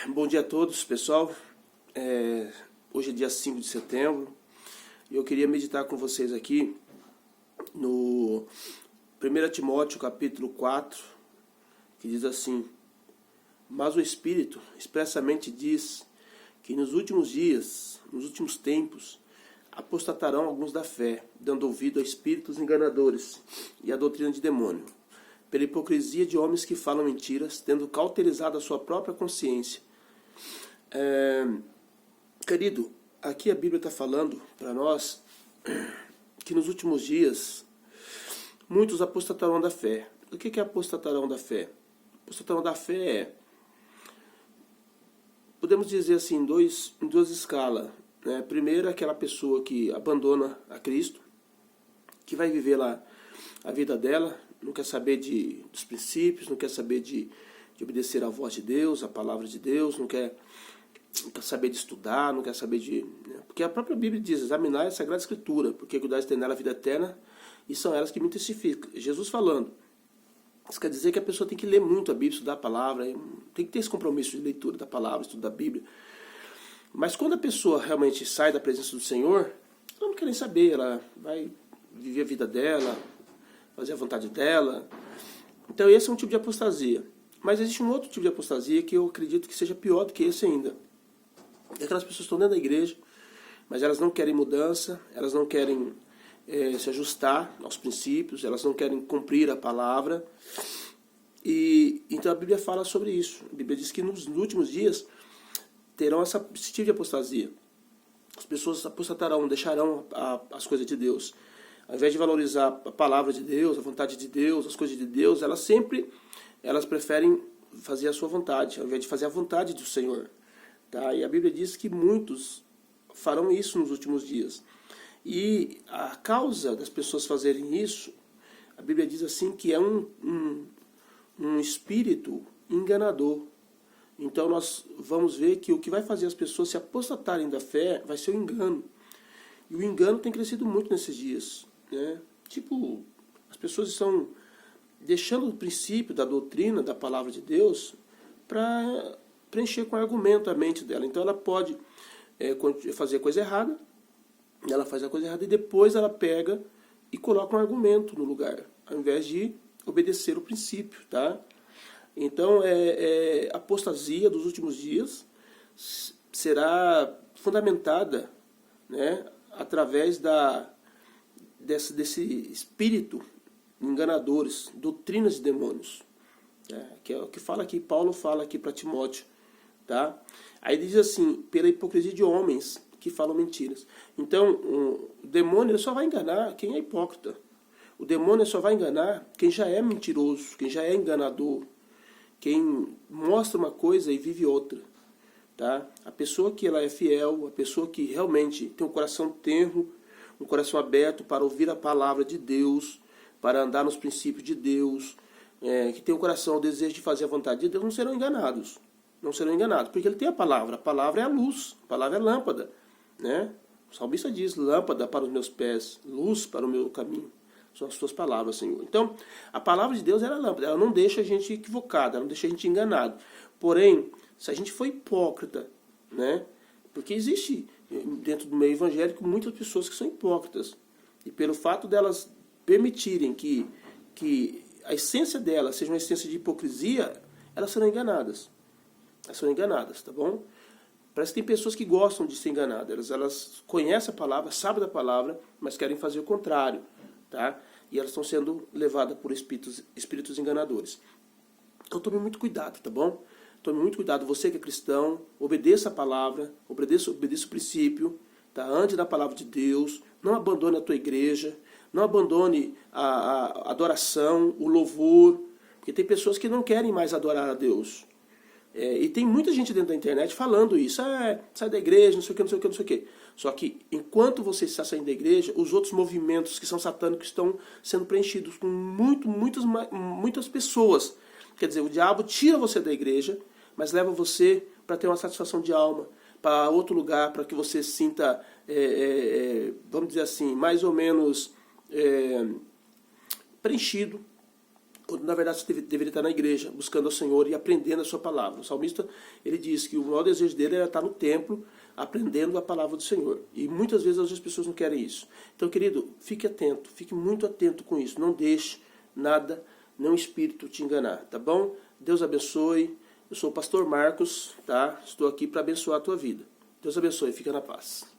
Bom dia a todos, pessoal. Hoje é dia 5 de setembro e eu queria meditar com vocês aqui no 1 Timóteo capítulo 4, que diz assim: Mas o Espírito expressamente diz que nos últimos dias, nos últimos tempos, apostatarão alguns da fé, dando ouvido a espíritos enganadores e a doutrina de demônio, pela hipocrisia de homens que falam mentiras, tendo cauterizado a sua própria consciência. Querido, aqui a Bíblia está falando para nós que nos últimos dias muitos apostatarão da fé. O que é apostatarão da fé? Apostatarão da fé é, podemos dizer assim, em duas escalas. Né? Primeiro, aquela pessoa que abandona a Cristo, que vai viver lá a vida dela, não quer saber dos princípios, não quer saber de obedecer à voz de Deus, à palavra de Deus, não quer saber de estudar, não quer saber de... Porque a própria Bíblia diz: examinar a Sagrada Escritura, porque cuidar tem nela a vida eterna, e são elas que me testificam. Jesus falando. Isso quer dizer que a pessoa tem que ler muito a Bíblia, estudar a palavra, tem que ter esse compromisso de leitura da palavra, estudo da Bíblia. Mas quando a pessoa realmente sai da presença do Senhor, ela não quer nem saber, ela vai viver a vida dela, fazer a vontade dela. Então esse é um tipo de apostasia. Mas existe um outro tipo de apostasia que eu acredito que seja pior do que esse ainda. É aquelas pessoas que estão dentro da igreja, mas elas não querem mudança, elas não querem se ajustar aos princípios, elas não querem cumprir a palavra. E então a Bíblia fala sobre isso. A Bíblia diz que nos últimos dias terão esse tipo de apostasia. As pessoas apostatarão, deixarão as coisas de Deus. Ao invés de valorizar a palavra de Deus, a vontade de Deus, as coisas de Deus, elas preferem fazer a sua vontade, ao invés de fazer a vontade do Senhor. Tá? E a Bíblia diz que muitos farão isso nos últimos dias. E a causa das pessoas fazerem isso, a Bíblia diz assim que é um espírito enganador. Então nós vamos ver que o que vai fazer as pessoas se apostatarem da fé vai ser o engano. E o engano tem crescido muito nesses dias. Né? Tipo, as pessoas estão deixando o princípio da doutrina, da palavra de Deus, para preencher com argumento a mente dela. Então ela pode fazer a coisa errada, ela faz a coisa errada e depois ela pega e coloca um argumento no lugar, ao invés de obedecer o princípio. Tá? Então a apostasia dos últimos dias será fundamentada, né, através desse espírito enganadores, doutrinas de demônios, que é o que fala aqui, Paulo fala aqui para Timóteo. Tá? Aí diz assim: pela hipocrisia de homens que falam mentiras. Então o demônio ele só vai enganar quem é hipócrita. O demônio só vai enganar quem já é mentiroso, quem já é enganador, quem mostra uma coisa e vive outra. Tá? A pessoa que ela é fiel, a pessoa que realmente tem um coração tenro, um coração aberto para ouvir a palavra de Deus, para andar nos princípios de Deus, que tem o coração, o desejo de fazer a vontade de Deus, não serão enganados. Não serão enganados, porque ele tem a palavra é a luz, a palavra é a lâmpada. Né? O salmista diz: lâmpada para os meus pés, luz para o meu caminho. São as suas palavras, Senhor. Então, a palavra de Deus é a lâmpada, ela não deixa a gente equivocado, ela não deixa a gente enganado. Porém, se a gente for hipócrita, né? Porque existe dentro do meio evangélico muitas pessoas que são hipócritas, e pelo fato delas permitirem que a essência delas seja uma essência de hipocrisia, elas serão enganadas. Elas são enganadas, tá bom? Parece que tem pessoas que gostam de ser enganadas, elas conhecem a palavra, sabem da palavra, mas querem fazer o contrário. Tá? E elas estão sendo levadas por espíritos enganadores. Então tome muito cuidado, tá bom? Tome muito cuidado, você que é cristão, obedeça a palavra, obedeça o princípio, tá? Ande na palavra de Deus, não abandone a tua igreja, não abandone a adoração, o louvor, porque tem pessoas que não querem mais adorar a Deus. E tem muita gente dentro da internet falando isso: sai da igreja, não sei o que, não sei o que, não sei o que. Só que enquanto você está saindo da igreja, os outros movimentos que são satânicos estão sendo preenchidos com muitas pessoas. Quer dizer, o diabo tira você da igreja, mas leva você para ter uma satisfação de alma, para outro lugar, para que você sinta, vamos dizer assim, mais ou menos preenchido, quando na verdade você deveria estar na igreja, buscando ao Senhor e aprendendo a sua palavra. O salmista, ele diz que o maior desejo dele era estar no templo, aprendendo a palavra do Senhor. E muitas vezes as pessoas não querem isso. Então, querido, fique atento, fique muito atento com isso. Não deixe nada, nenhum espírito te enganar, tá bom? Deus abençoe. Eu sou o pastor Marcos, tá? Estou aqui para abençoar a tua vida. Deus abençoe, fica na paz.